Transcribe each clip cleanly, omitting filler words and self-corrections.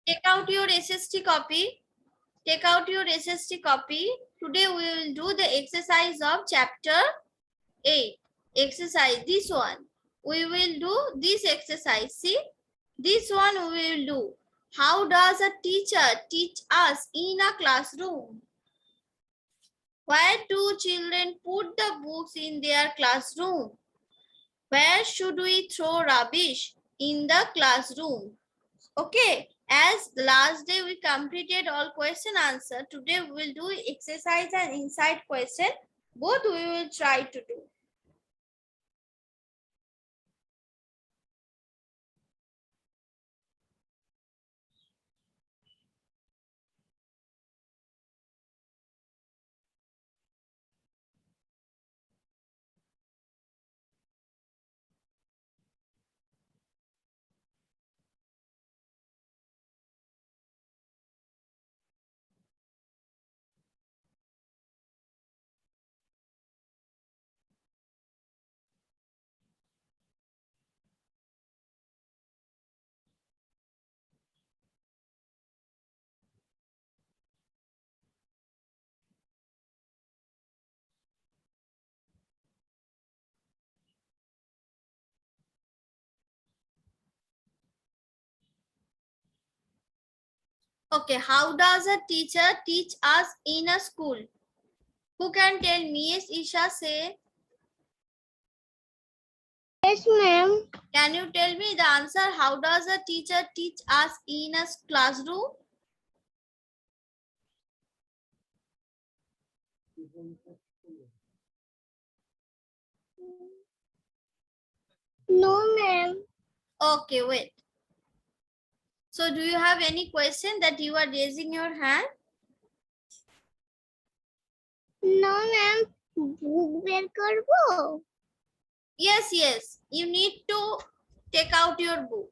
Take out your SST copy. Take out your SST copy. Today we will do the exercise of chapter 8. Exercise, this one. We will do this exercise. See, this one we will do. How does a teacher teach us in a classroom? Where do children put the books in their classroom? Where should we throw rubbish in the classroom? Okay, as the last day we completed all question answer, today we will do exercise and inside question. Both we will try to do. Okay, how does a teacher teach us in a school? Who can tell me? Yes, Isha, say. Yes, ma'am. Can you tell me the answer? How does a teacher teach us in a classroom? No, ma'am. Okay, wait. So do you have any question that you are raising your hand? No, ma'am. Book बेर करबो. Yes, yes. You need to take out your book.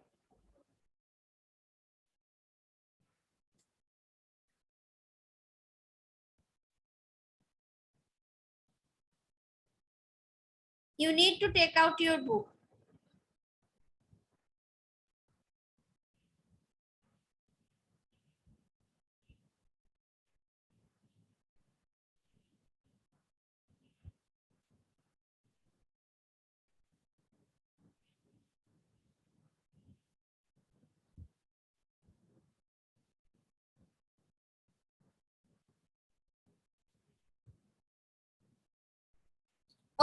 You need to take out your book.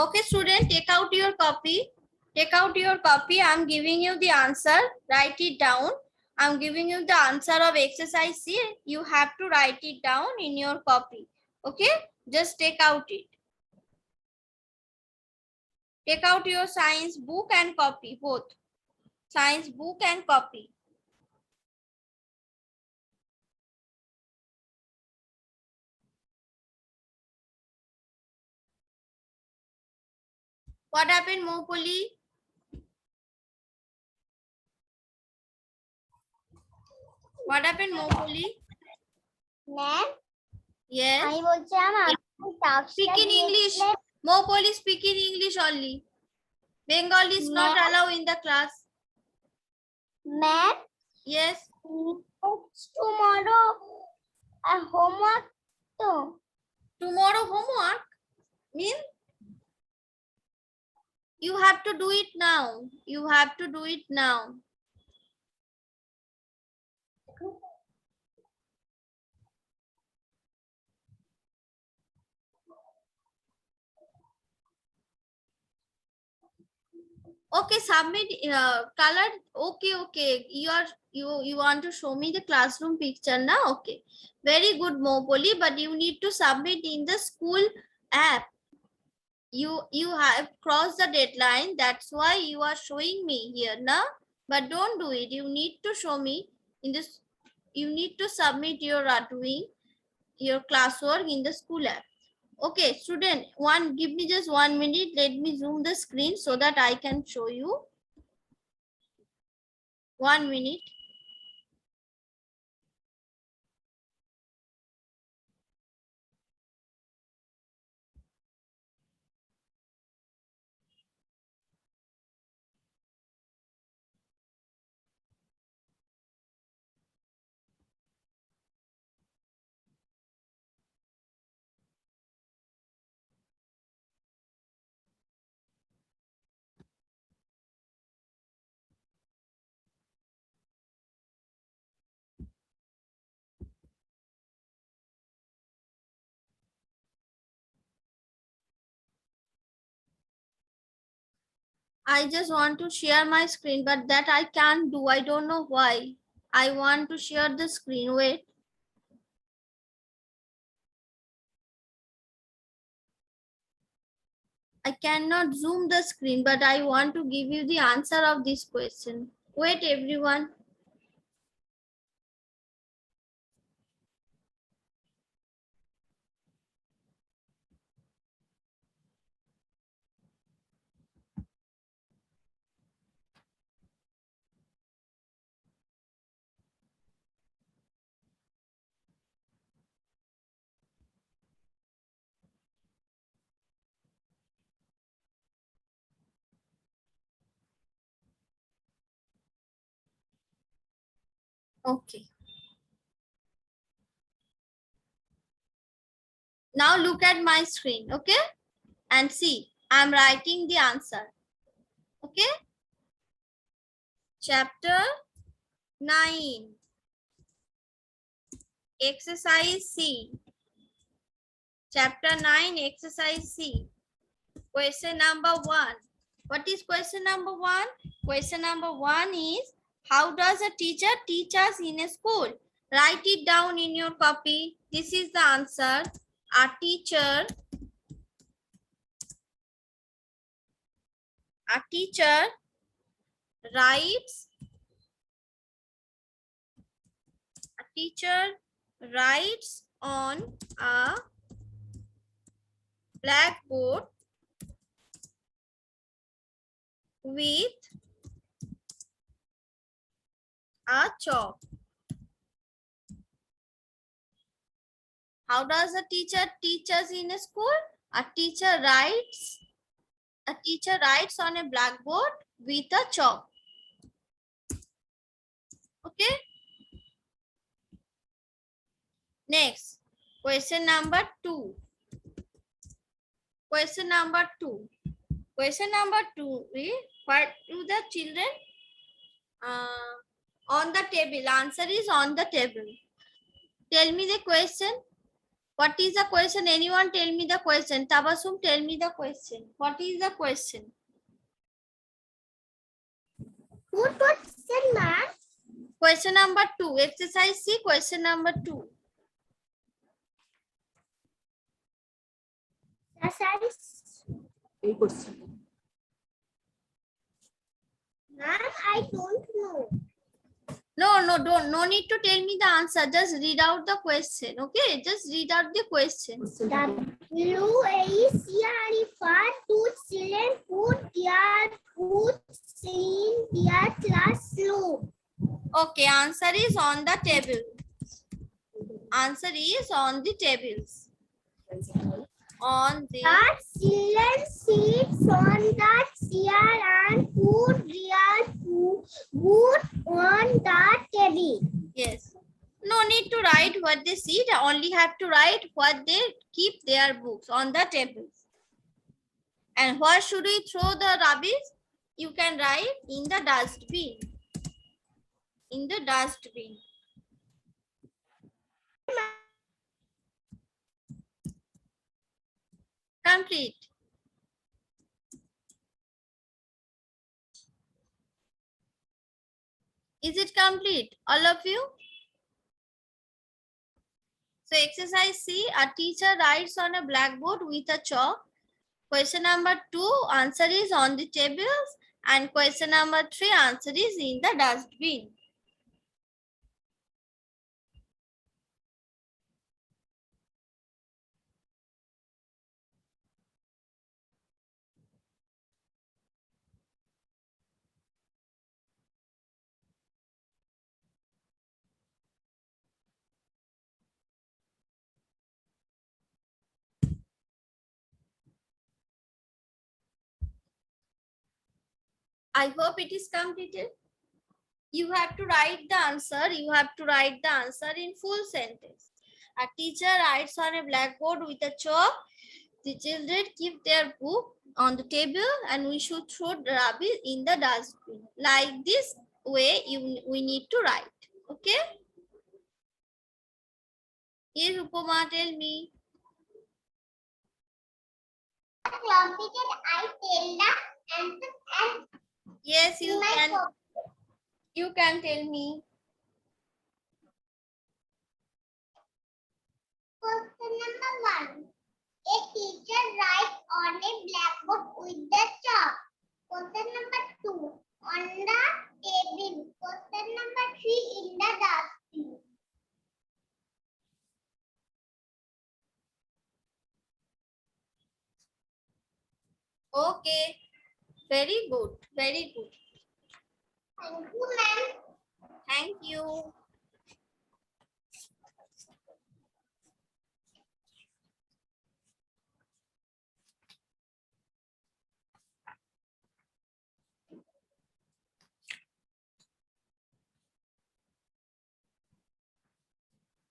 Okay, student, take out your copy. Take out your copy. I'm giving you the answer. Write it down. I'm giving you the answer of exercise C. You have to write it down in your copy. Okay, just take out it. Take out your science book and copy, both. Science book and copy. What happened, Mopoli? What happened, Mopoli? Ma'am, Yes. আমি বলছিলাম আপনি টাস্কটা Speak in English. Mopoli, speak in English only. Bengali is not allowed in the class. Ma'am, Yes. tomorrow homework তো. Tomorrow homework means you have to do it now. You have to do it now. Okay, submit color. Okay, okay. You want to show me the classroom picture now? Okay. Very good, Mopoli, but you need to submit in the school app. You have crossed the deadline. That's why you are showing me here now. But don't do it. You need to show me in this. You need to submit your doing your classwork in the school app. Okay, student, give me just 1 minute. Let me zoom the screen so that I can show you. 1 minute. I just want to share my screen, but that I can't do. I don't know why. I want to share the screen. Wait. I cannot zoom the screen, but I want to give you the answer of this question. Wait, everyone. Okay. Now look at my screen, okay? And see, I'm writing the answer. Okay? Chapter 9. Exercise C. Chapter 9, exercise C. Question number 1. What is question number 1? Question number 1 is, how does a teacher teach us in a school? Write it down in your copy. This is the answer. A teacher writes a teacher writes on a blackboard with a chalk. How does a teacher teach us in a school? A teacher writes on a blackboard with a chalk. Okay. Next, question number 2. Question number 2. Question number 2 is, what do the children on the table? Answer is on the table. Tell me the question. What is the question? Anyone tell me the question? Tabassum, tell me the question. What is the question? Good question, ma'am. Question number 2. Exercise C, question number 2. Exercise. Any question? Ma'am, I don't know. No need to tell me the answer. Just read out the question. Okay, just read out the question. WACR refer to children who their books in their classroom. Okay, answer is on the table. Answer is on the tables. On the children sits on the chair and put their boot on the table. yes. No need to write what they sit. Only have to write what they keep their books on the tables. And where should we throw the rubbish? You can write in the dustbin. In the dustbin. Complete. Is it complete? All of you? So exercise C, a teacher writes on a blackboard with a chalk. Question number 2, answer is on the tables. And question number 3, answer is in the dustbin. I hope it is completed. You have to write the answer. You have to write the answer in full sentence. A teacher writes on a blackboard with a chalk. The children keep their book on the table and we should throw the rubbish in the dustbin. Like this way we need to write. Okay? Yes, Upama, tell me. Completed, I tell the And Yes, you my can. copy. You can tell me. Question number 1. A teacher writes on a blackboard with the chalk. Question number 2. On the table. Question number 3. In the dustbin. Okay. Very good. Very good. Thank you, ma'am. Thank you.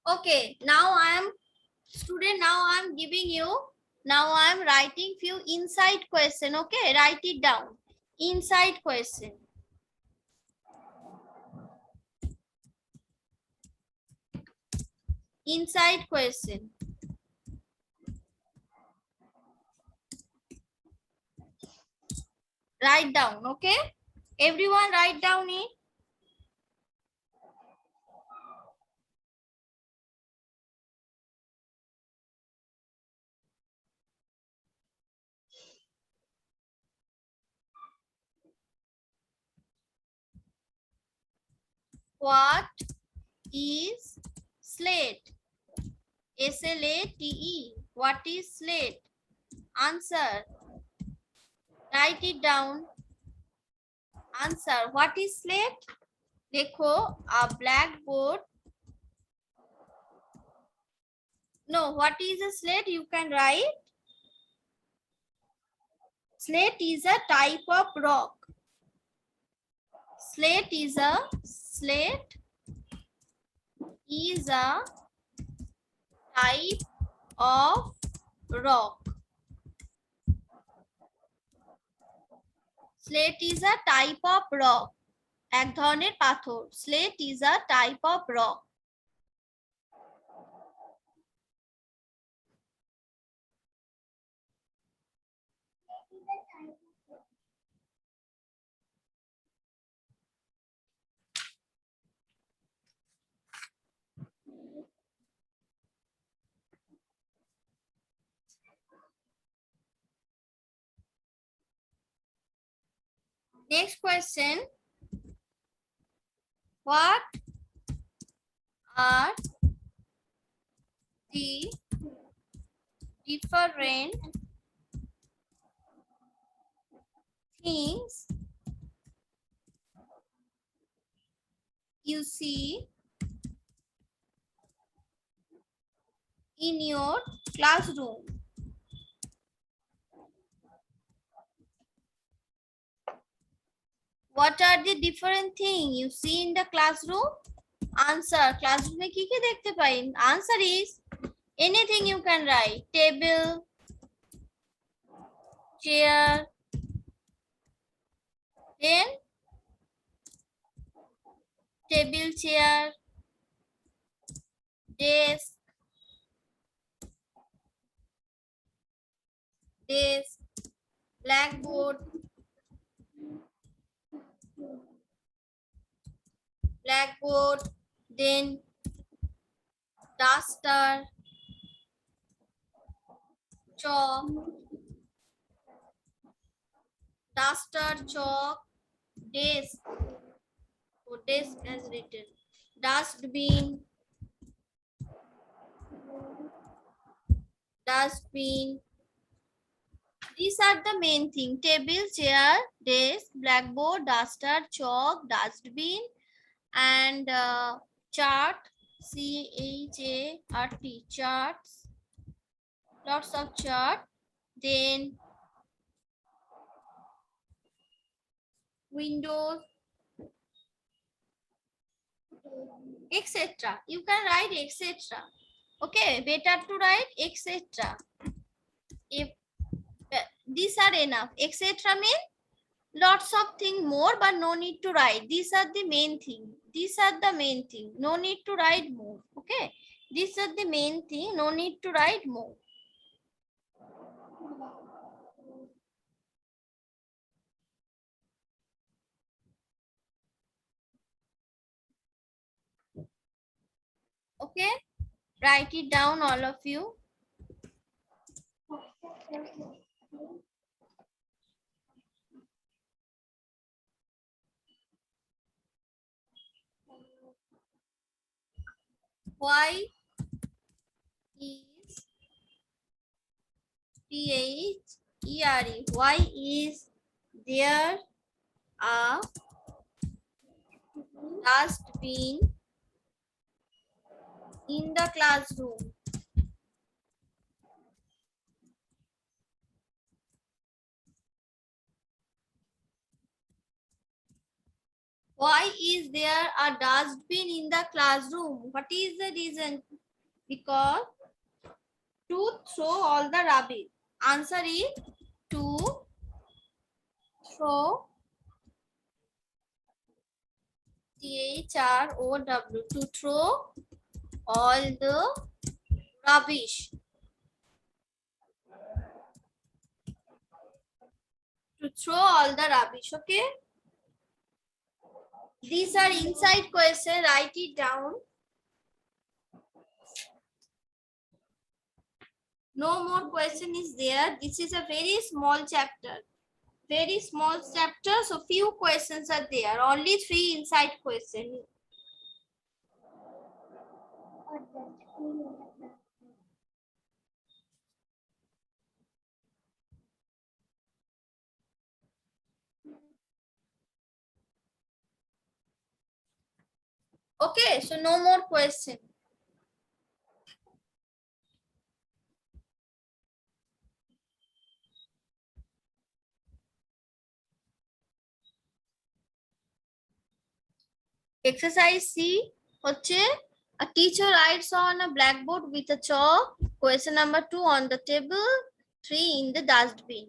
Okay. Now I am student. Now I am giving you. Now I am writing few inside question. Okay. Write it down. Inside question. Inside question. Write down. Okay. Everyone write down it. What is slate? SLATE. What is slate? Answer. Write it down. Answer. What is slate? देखो, a blackboard. No, what is a slate? You can write. Slate is a type of rock. Slate is a type of rock. Slate is a type of rock. এক ধরনের পাথর. Slate is a type of rock. Next question. What are the different things you see in your classroom? What are the different things you see in the classroom? Answer. Classroom में क्या देखते पाए? Answer is anything you can write. Table, chair, then table, chair, desk, blackboard, then duster, chalk, desk. So desk as written. Dustbin. These are the main thing. Table, chair, desk, blackboard, duster, chalk, dustbin, and chart. CHART. Charts. Lots of chart. Then windows, etc. You can write etc. Okay, better to write etc. If these are enough, etc. means lots of things more, but no need to write. These are the main thing. No need to write more. Okay, these are the main thing. No need to write more. Okay, write it down, all of you. Why is There? Why is there a dustbin in the classroom? Why is there a dustbin in the classroom? What is the reason? Because to throw all the rubbish. Answer is to throw THROW, to throw all the rubbish. To throw all the rubbish, okay? These are inside question, write it down. No more question is there. This is a very small chapter. Very small chapter, so few questions are there. Only 3 inside question. Okay, so no more question. Exercise C হচ্ছে a teacher writes on a blackboard with a chalk. Question number 2 on the table, 3 in the dustbin.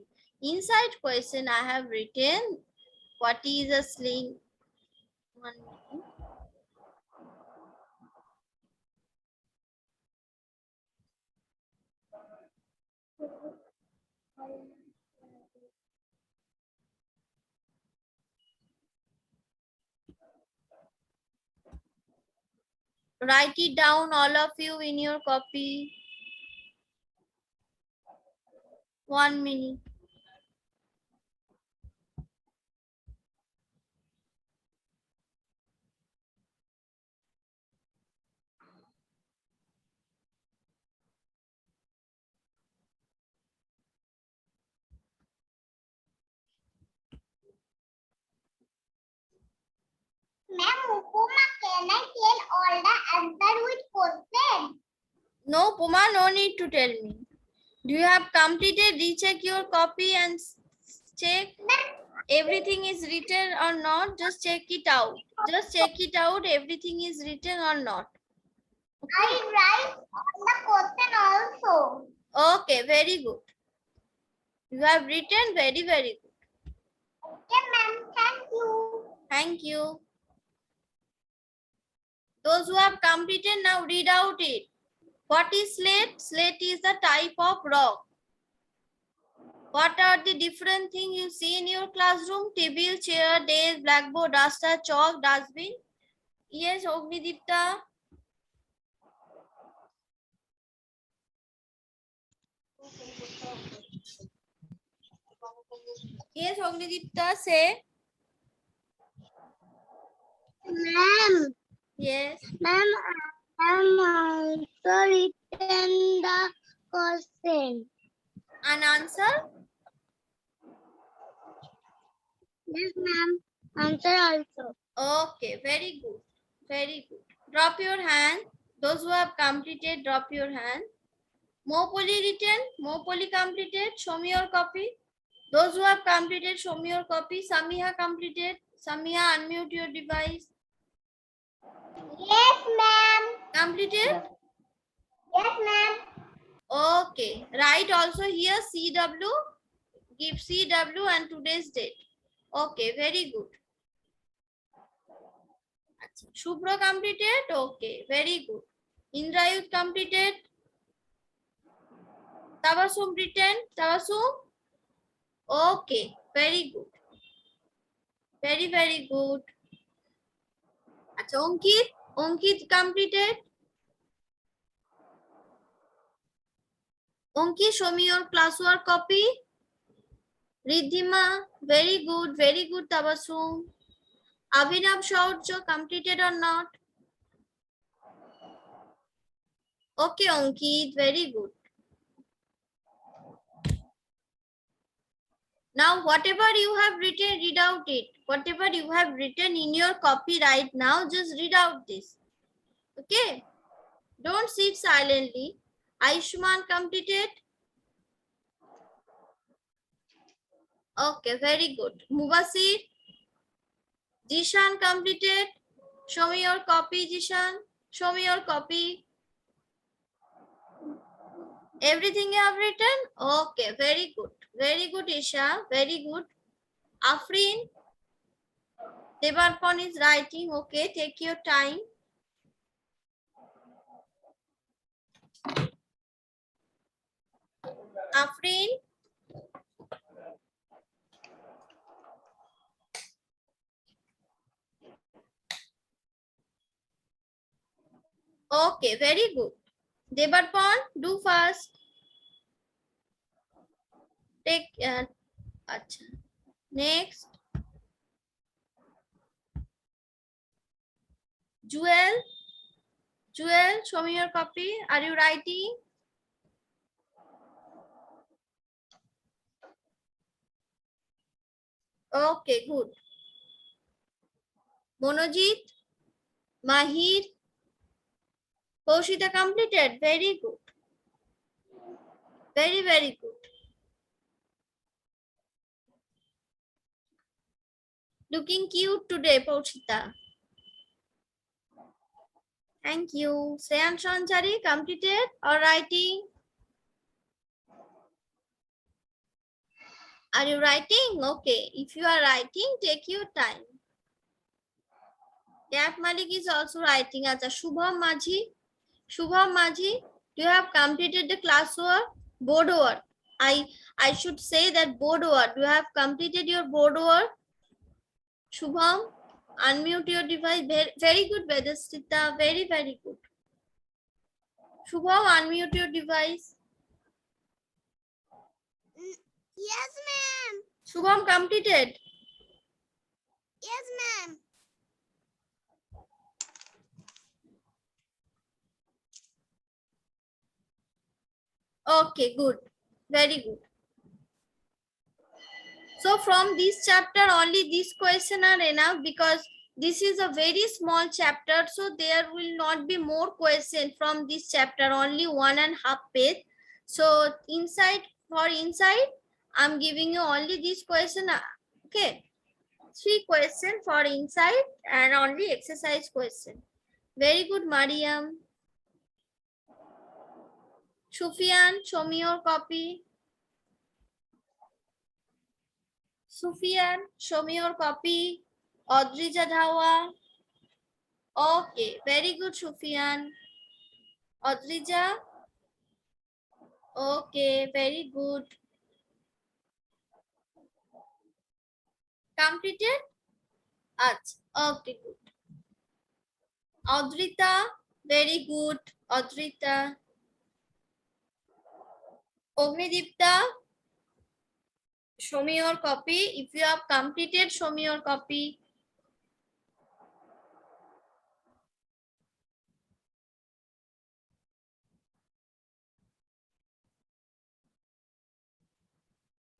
Inside question I have written what is a sling. 1 minute. Write it down, all of you, in your copy. 1 minute. Ma'am, Upama, can I tell all the answer with question? No, Puma, no need to tell me. Do you have completed? Recheck your copy and check everything is written or not. Just check it out. Just check it out. Everything is written or not. I write all the question also. Okay, very good. You have written very, very good. Okay, ma'am. Thank you. Thank you. Those who have completed, now read out it. What is slate? Slate is the type of rock. What are the different things you see in your classroom? Table, chair, desk, blackboard, duster, chalk, dustbin. Yes, Ognidipta. Yes, Ognidipta, say. Ma'am. Yes. Ma'am, I am also written the question. An answer? Yes, ma'am. Answer also. Okay, very good. Very good. Drop your hand. Those who have completed, drop your hand. Mopoli written, Mopoli completed. Show me your copy. Those who have completed, show me your copy. Samiha completed. Samiha, unmute your device. Yes, ma'am. Completed? Yes, ma'am. Okay. Write also here CW. Give CW and today's date. Okay, very good. Shubhra completed? Okay, very good. Indrayut completed? Tabasum written? Tabasum? Okay, very good. Very, very good. Acha, Ankit? Ankit completed? Onki, show me your classwork copy. Riddhima, very good Tabassum. Abhinav Shaurya, completed or not? Okay, Ankit, very good. Now, whatever you have written, read out it. Whatever you have written in your copy right now, just read out this. Okay? Don't sit silently. Aishman completed. Okay, very good. Mubasir, Jishan completed. Show me your copy, Jishan. Show me your copy. Everything you have written? Okay, very good. Very good, Isha. Very good. Afrin, Devarpan is writing. Okay, take your time. Afrin. Okay, very good. Devarpan, do first. Take. Acha. Next. Jewel. Jewel, show me your copy. Are you writing? Okay, good. Monojit, Mahir, Poshita completed. Very good. Very good. Looking cute today, Poshita. Thank you. Sayan Shanchari completed or writing? Are you writing? Okay. If you are writing, take your time. Gap Malik is also writing. Acha, Shubham Majhi. Shubham Majhi, you have completed the classwork, board work. I should say that board work. You have completed your board work. Shubham, unmute your device. Very good, Vedastita. Very good. Shubham, unmute your device. Yes, ma'am. Shubham completed. Yes, ma'am. Okay, good. Very good. So from this chapter, only this question are enough because this is a very small chapter. So there will not be more question from this chapter, only 1.5 page. So for inside, I'm giving you only this question. Okay. 3 question for inside and only exercise question. Very good, Mariam. Sufyan, show me your copy. Sufyan, show me your copy. Audrija Dhawa. Okay, very good, Sufyan. Audrija. Okay, very good. Completed? Okay, good. Audrita, very good. Audrita. Ognidipta, show me your copy. If you have completed, show me your copy.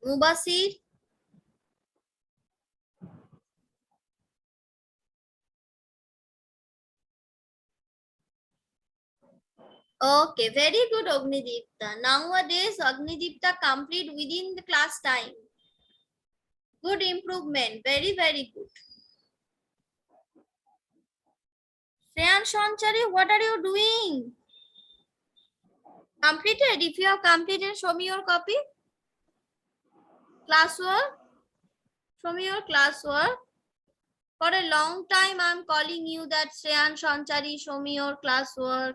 Mubasir. Okay, very good, Ognidipta. Nowadays, Ognidipta complete within the class time. Good improvement. Very good. Shreyan Shanchari, what are you doing? Completed? If you have completed, show me your copy. Classwork. Show me your classwork. For a long time, I'm calling you that Shreyan Shanchari, show me your classwork.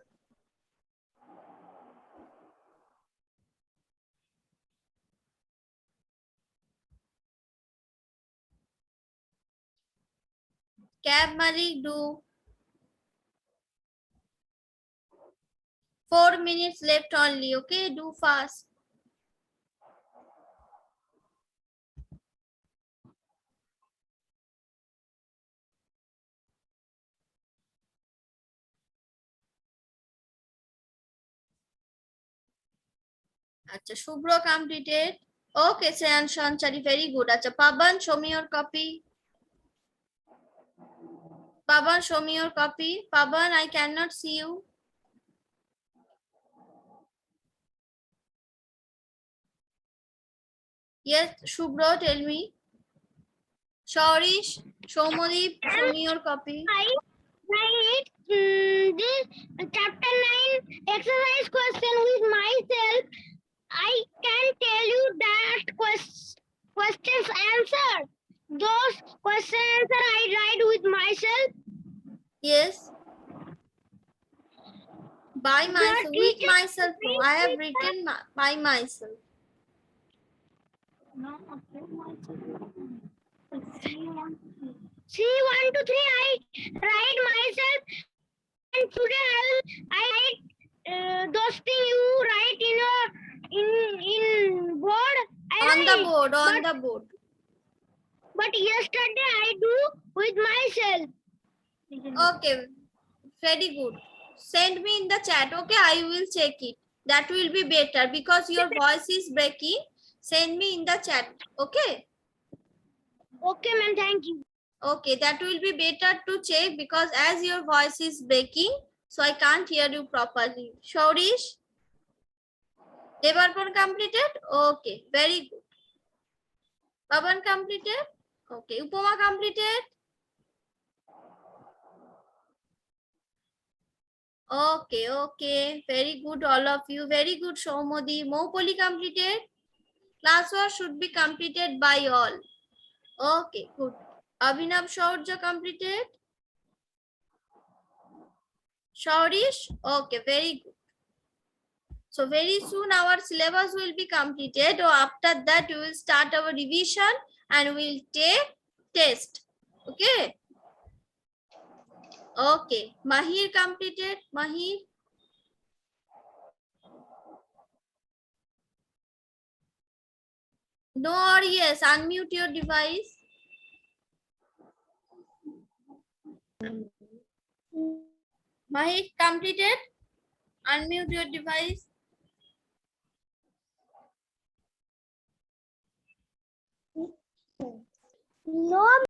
Cab Malik, do. 4 minutes left only. Okay, do fast. Acha, Shubhra completed. Okay, Sayan Shanchari, very good. Acha, Paban, show me your copy. Paban, show me your copy. Paban, I cannot see you. Yes, Shubhra, tell me. Shaurish, Shomodeep, show me your copy. Write this chapter 9 exercise question with myself. I can tell you that questions answer. Those question answer I write with myself. Yes. By myself, with teacher- myself. No, I have written by myself. See 1 to 3 I write myself, and today I write those things you write in your in board. On the board, on the board. But yesterday I do with myself. Okay, very good. Send me in the chat. Okay, I will check it. That will be better because your voice is breaking. Send me in the chat. Okay. Okay, ma'am. Thank you. Okay, that will be better to check because as your voice is breaking, so I can't hear you properly. Shaurish, Devarpan completed? Okay, very good. Pavan completed? Okay, Upama completed? Okay, okay. Very good, all of you. Very good, Shomodi. Mopoli completed? Class work should be completed by all. Okay, good. Abhinav Shaurja completed? Shaurish? Okay, very good. So very soon our syllabus will be completed. Or after that, we will start our revision and we will take test. Okay. Okay. Mahir completed? Mahir? No or yes, unmute your device. Mahir completed? Unmute your device. No.